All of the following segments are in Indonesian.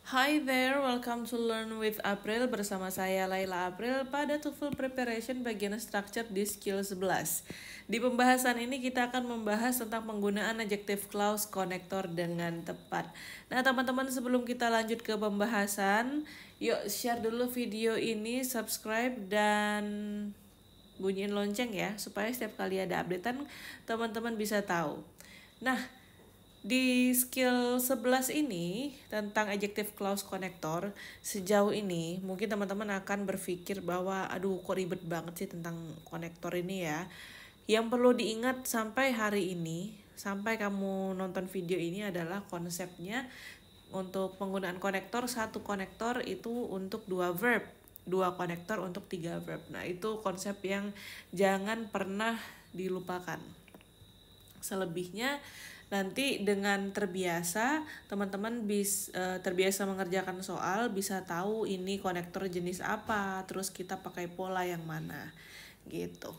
Hi there, welcome to Learn with April bersama saya Laila April pada TOEFL Preparation bagian Structure di skill 11. Di pembahasan ini kita akan membahas tentang penggunaan adjective clause connector dengan tepat. Nah teman-teman, sebelum kita lanjut ke pembahasan, yuk share dulu video ini, subscribe dan bunyiin lonceng ya, supaya setiap kali ada updatean teman-teman bisa tahu. Nah, di skill 11 ini tentang adjective clause connector, sejauh ini mungkin teman-teman akan berpikir bahwa aduh kok ribet banget sih tentang konektor ini ya. Yang perlu diingat sampai hari ini, sampai kamu nonton video ini adalah konsepnya untuk penggunaan konektor, satu konektor itu untuk dua verb, dua konektor untuk tiga verb. Nah itu konsep yang jangan pernah dilupakan. Selebihnya nanti dengan terbiasa teman-teman terbiasa mengerjakan soal, bisa tahu ini konektor jenis apa, terus kita pakai pola yang mana gitu.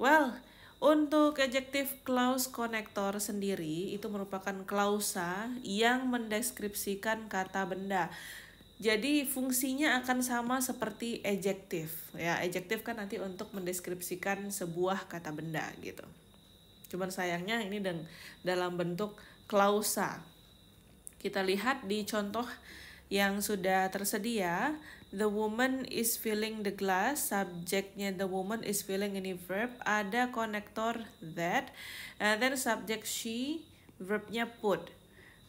Well, untuk adjective clause connector sendiri itu merupakan klausa yang mendeskripsikan kata benda. Jadi fungsinya akan sama seperti adjective ya. Adjective kan nanti untuk mendeskripsikan sebuah kata benda gitu. Cuman sayangnya ini dalam bentuk klausa. Kita lihat di contoh yang sudah tersedia. The woman is filling the glass. Subjeknya the woman is filling ini verb. Ada konektor that. And then subject she. Verbnya put.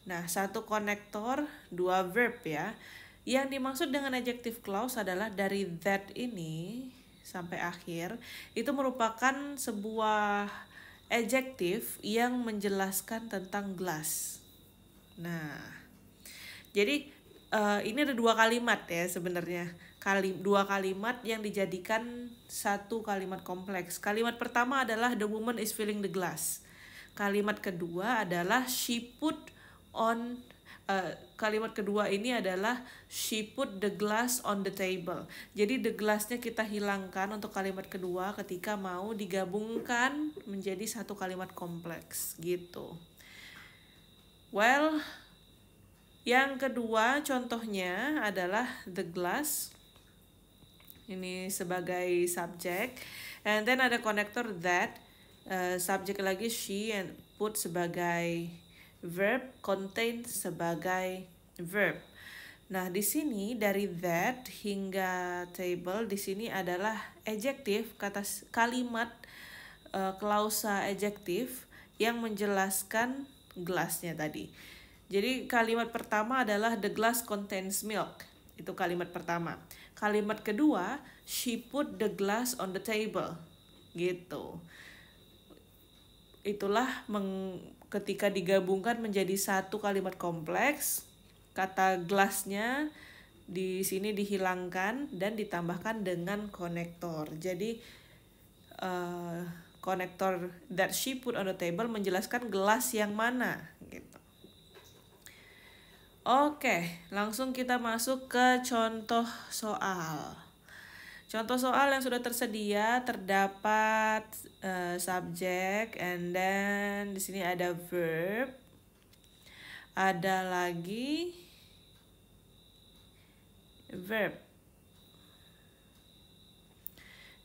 Nah, satu konektor, dua verb ya. Yang dimaksud dengan adjective clause adalah dari that ini sampai akhir. Itu merupakan sebuah adjektif yang menjelaskan tentang glass. Nah, jadi ini ada dua kalimat ya sebenarnya. Dua kalimat yang dijadikan satu kalimat kompleks. Kalimat pertama adalah the woman is filling the glass. Kalimat kedua adalah she put on. Kalimat kedua ini adalah she put the glass on the table. Jadi the glassnya kita hilangkan untuk kalimat kedua ketika mau digabungkan menjadi satu kalimat kompleks gitu. Well, yang kedua contohnya adalah the glass. Ini sebagai subjek. And then ada konektor that. Subjek lagi she and put sebagai verb, contain sebagai verb. Nah, di sini dari that hingga table di sini adalah adjektif, kalimat klausa adjektif yang menjelaskan gelasnya tadi. Jadi kalimat pertama adalah the glass contains milk. Itu kalimat pertama. Kalimat kedua, she put the glass on the table. Gitu. Itulah ketika digabungkan menjadi satu kalimat kompleks, kata glassnya di sini dihilangkan dan ditambahkan dengan konektor. Jadi konektor that she put on the table menjelaskan gelas yang mana gitu. Oke, langsung kita masuk ke contoh soal. Contoh soal yang sudah tersedia terdapat subjek, and then di sini ada verb, ada lagi verb.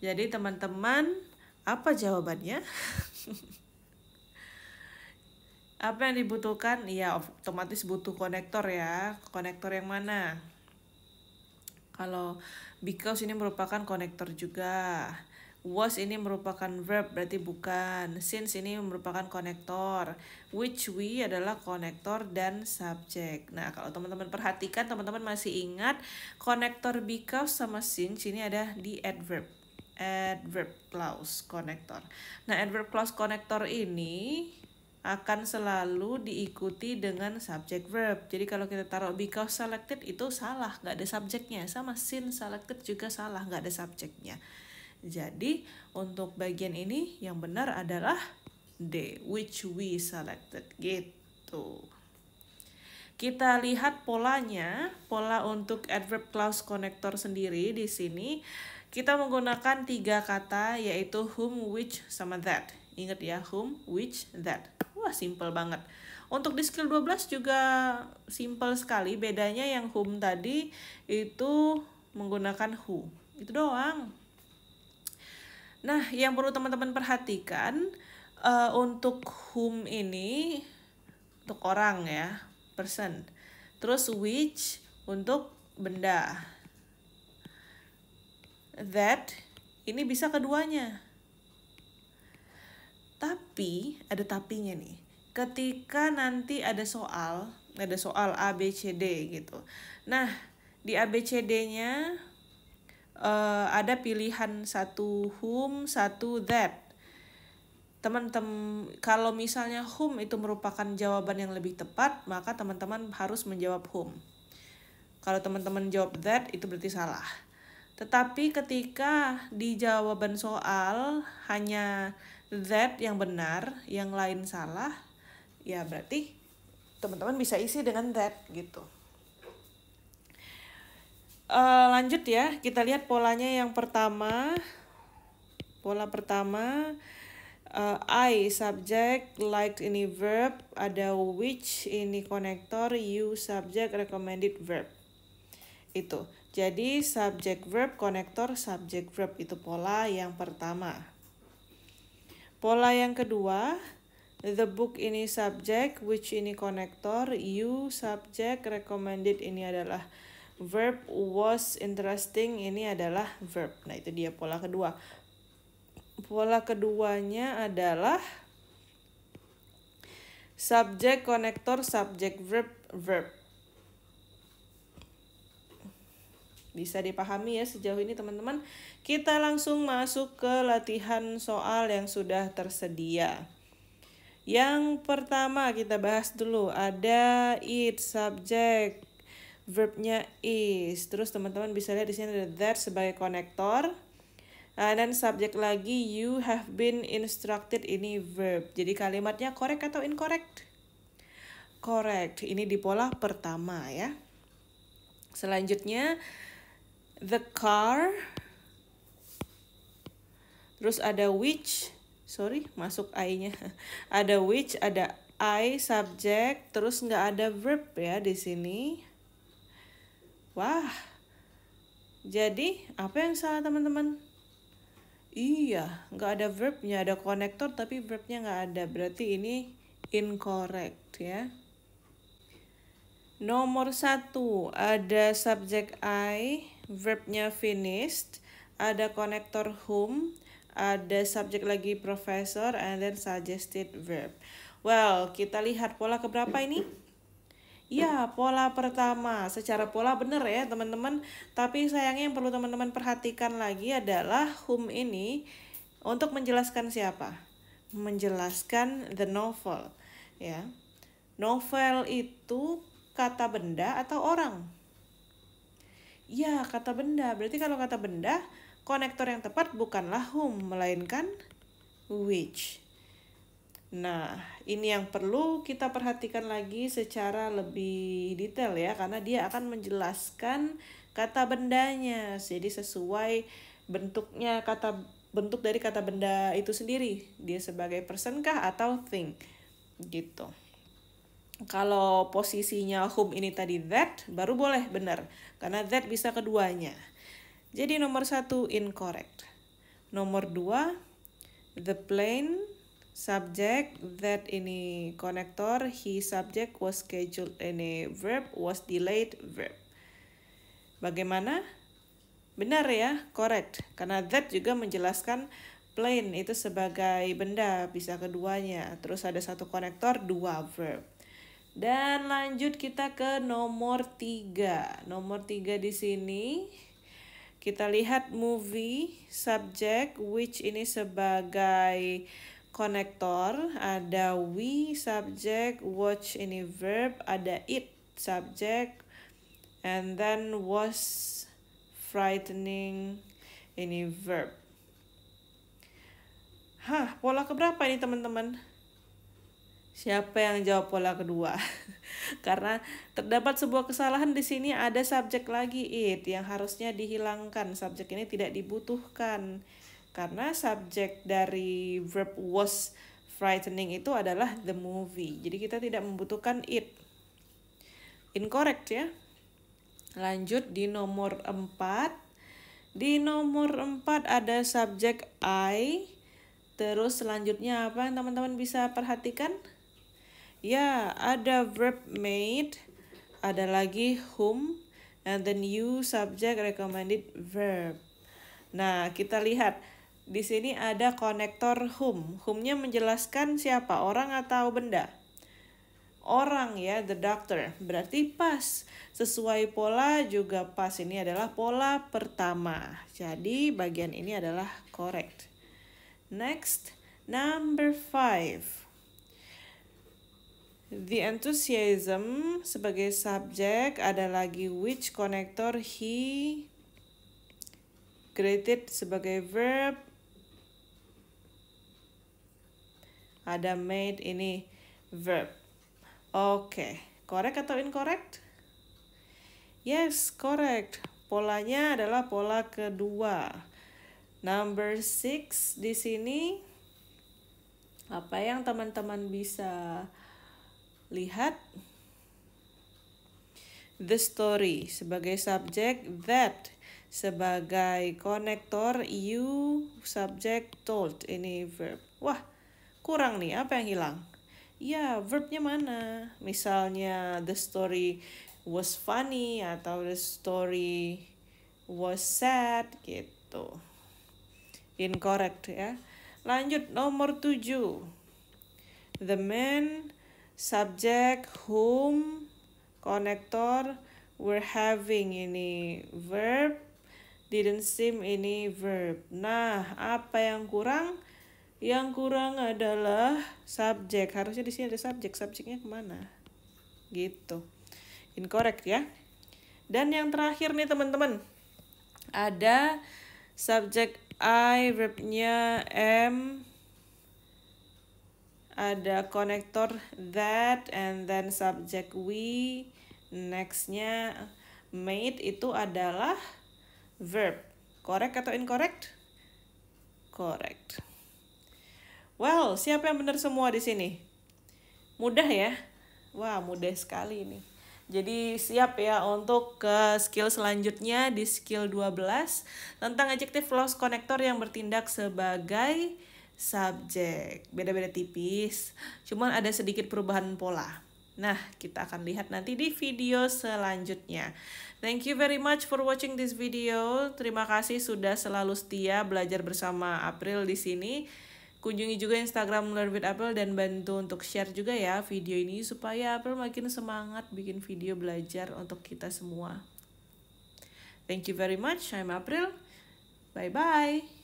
Jadi teman-teman, apa jawabannya? Apa yang dibutuhkan? Ya otomatis butuh konektor ya. Konektor yang mana? Kalau because ini merupakan konektor juga. Was ini merupakan verb, berarti bukan. Since ini merupakan konektor. Which we adalah konektor dan subjek. Nah, kalau teman-teman perhatikan, teman-teman masih ingat konektor because sama since ini ada di adverb. Adverb clause konektor. Nah, adverb clause konektor ini akan selalu diikuti dengan subject verb. Jadi kalau kita taruh because selected itu salah, nggak ada subjeknya. Sama since selected juga salah, nggak ada subjeknya. Jadi untuk bagian ini yang benar adalah D, which we selected gitu. Kita lihat polanya, pola untuk adverb clause connector sendiri di sini kita menggunakan 3 kata yaitu whom, which, sama that. Ingat ya, whom, which, that. Wah, simple banget. Untuk di skill 12 juga simple sekali, bedanya yang whom tadi itu menggunakan who. Itu doang. Nah, yang perlu teman-teman perhatikan untuk whom ini untuk orang ya, person. Terus which untuk benda. That ini bisa keduanya. Tapi ada tapinya nih. Ketika nanti ada soal A, B, C, D gitu. Nah, di A, B, C, D-nya ada pilihan satu whom, satu that. Teman-teman, kalau misalnya whom itu merupakan jawaban yang lebih tepat, maka teman-teman harus menjawab whom. Kalau teman-teman jawab that, itu berarti salah. Tetapi ketika di jawaban soal hanya that yang benar, yang lain salah, ya berarti teman-teman bisa isi dengan that gitu. Lanjut ya, kita lihat polanya yang pertama. Pola pertama, I subject, like ini verb, ada which ini konektor, you subject, recommended verb. Itu. Jadi subject verb, konektor, subject verb itu pola yang pertama. Pola yang kedua, the book ini subject, which ini konektor, you subject, recommended ini adalah verb, was interesting ini adalah verb. Nah, itu dia pola kedua. Pola keduanya adalah subject, konektor, subject verb, verb. Bisa dipahami ya sejauh ini teman-teman. Kita langsung masuk ke latihan soal yang sudah tersedia. Yang pertama kita bahas dulu, ada it, subject, verbnya is. Terus teman-teman bisa lihat di sini ada that sebagai konektor. Dan subjek lagi, you have been instructed ini verb. Jadi kalimatnya correct atau incorrect? Correct. Ini di pola pertama ya. Selanjutnya the car. Terus ada which. Sorry, masuk I-nya. Ada which, ada I subject, terus nggak ada verb ya di sini. Wah. Jadi, apa yang salah teman-teman? Iya, nggak ada verbnya, ada konektor tapi verbnya nggak ada. Berarti ini incorrect ya. Nomor 1, ada subject I, verbnya finished, ada konektor whom, ada subject lagi professor, and then suggested verb. Well, kita lihat pola keberapa ini? Ya, pola pertama. Secara pola benar ya teman-teman. Tapi sayangnya yang perlu teman-teman perhatikan lagi adalah whom ini untuk menjelaskan siapa? Menjelaskan the novel. Ya, novel itu kata benda atau orang? Ya, kata benda. Berarti kalau kata benda, konektor yang tepat bukanlah whom, melainkan which. Nah, ini yang perlu kita perhatikan lagi secara lebih detail ya, karena dia akan menjelaskan kata bendanya. Jadi sesuai bentuknya bentuk dari kata benda itu sendiri. Dia sebagai person kah atau thing gitu. Kalau posisinya whom ini tadi that, baru boleh benar. Karena that bisa keduanya. Jadi nomor 1 incorrect. Nomor 2, the plane, subject, that ini konektor, he subject, was scheduled ini verb, was delayed verb. Bagaimana? Benar ya, correct. Karena that juga menjelaskan plane itu sebagai benda, bisa keduanya. Terus ada satu konektor, 2 verb. Dan lanjut kita ke nomor 3. Nomor 3 di sini kita lihat movie, subject, which ini sebagai konektor, ada we subject, watch ini verb, ada it subject, and then was frightening ini verb. Pola keberapa ini teman-teman? Siapa yang jawab pola kedua? Karena terdapat sebuah kesalahan di sini, ada subjek lagi it yang harusnya dihilangkan. Subjek ini tidak dibutuhkan karena subjek dari verb was frightening itu adalah the movie. Jadi kita tidak membutuhkan it. Incorrect ya. Lanjut di nomor 4. Di nomor 4 ada subjek I. Terus selanjutnya apa yang teman-teman bisa perhatikan? Ya, ada verb made, ada lagi whom, and then you subject recommended verb. Nah, kita lihat di sini ada konektor whom. Whom-nya menjelaskan siapa, orang atau benda? Orang ya, the doctor. Berarti pas. Sesuai pola juga pas. Ini adalah pola pertama. Jadi bagian ini adalah correct. Next, number 5. The enthusiasm sebagai subjek, ada lagi which connector he created sebagai verb. Ada made, ini verb. Oke, correct atau incorrect? Yes, correct. Polanya adalah pola kedua. Number 6 di sini. Apa yang teman-teman bisa lihat? The story sebagai subjek, that sebagai konektor, you subjek, told, ini verb. Wah, kurang nih, apa yang hilang? Ya, verbnya mana? Misalnya the story was funny atau the story was sad gitu. Incorrect ya. Lanjut nomor 7. The man, subject, whom, konektor, were having, ini verb, didn't seem, ini verb. Nah, apa yang kurang? Yang kurang adalah subjek. Harusnya di sini ada subjek. Subjeknya kemana? Gitu. Incorrect ya. Dan yang terakhir nih teman-teman. Ada subjek I, verbnya am. Ada konektor that, and then subjek we. Nextnya made, itu adalah verb. Correct atau incorrect? Correct. Well, siapa yang benar semua di sini? Mudah ya? Wah, mudah sekali ini. Jadi siap ya untuk ke skill selanjutnya di skill 12 tentang adjective clause connector yang bertindak sebagai subjek. Beda-beda tipis, cuman ada sedikit perubahan pola. Nah, kita akan lihat nanti di video selanjutnya. Thank you very much for watching this video. Terima kasih sudah selalu setia belajar bersama April di sini. Kunjungi juga Instagram Learn with April dan bantu untuk share juga ya video ini supaya April makin semangat bikin video belajar untuk kita semua. Thank you very much. I'm April. Bye-bye.